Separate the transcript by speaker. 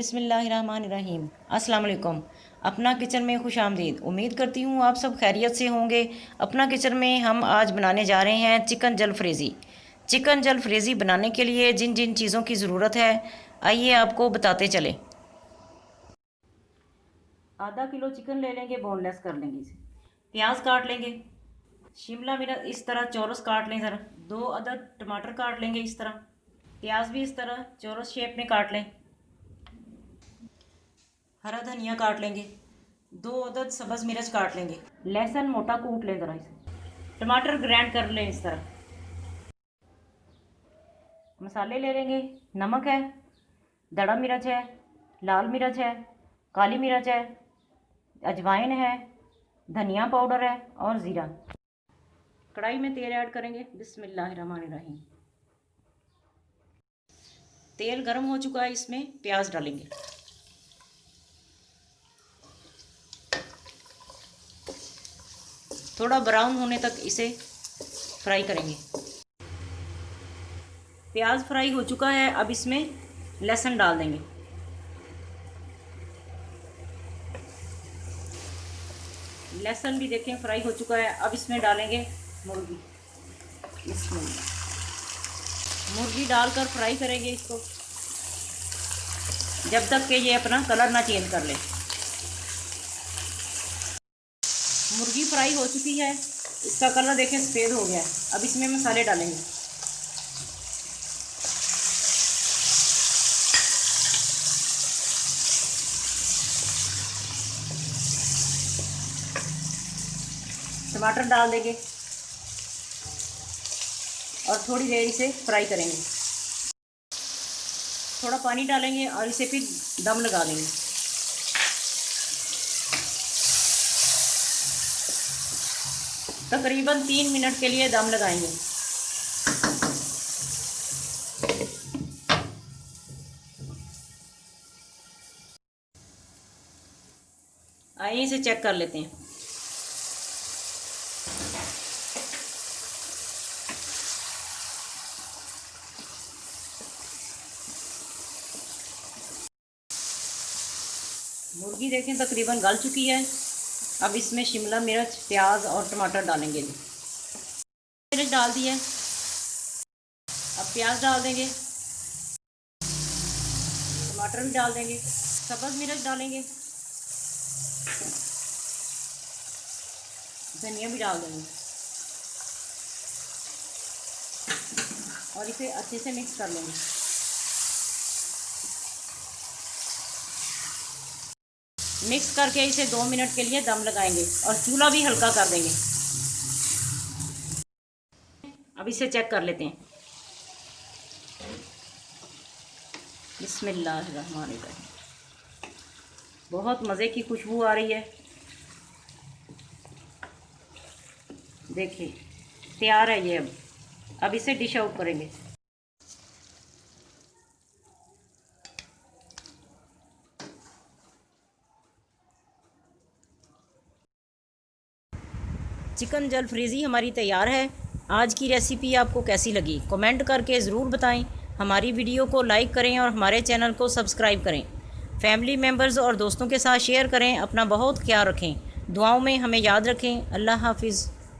Speaker 1: बिस्मिल्लाहिर्रहमानिर्रहीम। अस्सलाम वालेकुम। अपना किचन में खुश आमदीद। उम्मीद करती हूँ आप सब खैरियत से होंगे। अपना किचन में हम आज बनाने जा रहे हैं चिकन जलफ्रेज़ी। चिकन जलफ्रेज़ी बनाने के लिए जिन जिन चीज़ों की ज़रूरत है आइए आपको बताते चले। आधा किलो चिकन ले लेंगे, बोनलेस कर लेंगे इसे। प्याज काट लेंगे, शिमला मिर्च इस तरह चौरस काट लें ज़रा। 2 अदद टमाटर काट लेंगे इस तरह। प्याज भी इस तरह चौरस शेप में काट लें। हरा धनिया काट लेंगे। 2 अदद सब्ज़ मिर्च काट लेंगे। लहसुन मोटा कूट लें ज़रा इसे। टमाटर ग्राइंड कर लें इस तरह। मसाले ले लेंगे। नमक है, दड़ा मिर्च है, लाल मिर्च है, काली मिर्च है, अजवाइन है, धनिया पाउडर है और ज़ीरा। कढ़ाई में तेल ऐड करेंगे। बिस्मिल्लाहिर्रहमानिर्रहीम। तेल गर्म हो चुका है, इसमें प्याज डालेंगे। थोड़ा ब्राउन होने तक इसे फ्राई करेंगे। प्याज फ्राई हो चुका है, अब इसमें लहसुन डाल देंगे। लहसुन भी देखें फ्राई हो चुका है, अब इसमें डालेंगे मुर्गी। इसमें मुर्गी डालकर फ्राई करेंगे इसको जब तक कि ये अपना कलर ना चेंज कर ले। मुर्गी फ्राई हो चुकी है, इसका कलर देखें सफ़ेद हो गया है। अब इसमें मसाले डालेंगे। टमाटर डाल देंगे और थोड़ी देर इसे फ्राई करेंगे। थोड़ा पानी डालेंगे और इसे फिर दम लगा देंगे। तकरीबन 3 मिनट के लिए दम लगाएंगे। आइए इसे चेक कर लेते हैं। मुर्गी देखें तकरीबन गल चुकी है। अब इसमें शिमला मिर्च, प्याज और टमाटर डालेंगे। मिर्च डाल दिए, अब प्याज डाल देंगे, टमाटर भी डाल देंगे, सब्ज़ मिर्च डालेंगे, धनिया भी डाल देंगे और इसे अच्छे से मिक्स कर लेंगे। मिक्स करके इसे 2 मिनट के लिए दम लगाएंगे और चूल्हा भी हल्का कर देंगे। अब इसे चेक कर लेते हैं। बिस्मिल्लाहिर्रहमानिर्रहीम। बहुत मज़े की खुशबू आ रही है। देखिए तैयार है ये। अब इसे डिश आउट करेंगे। चिकन जलफ्रेज़ी हमारी तैयार है। आज की रेसिपी आपको कैसी लगी कमेंट करके ज़रूर बताएं। हमारी वीडियो को लाइक करें और हमारे चैनल को सब्सक्राइब करें। फैमिली मेम्बर्स और दोस्तों के साथ शेयर करें। अपना बहुत ख्याल रखें। दुआओं में हमें याद रखें। अल्लाह हाफिज़।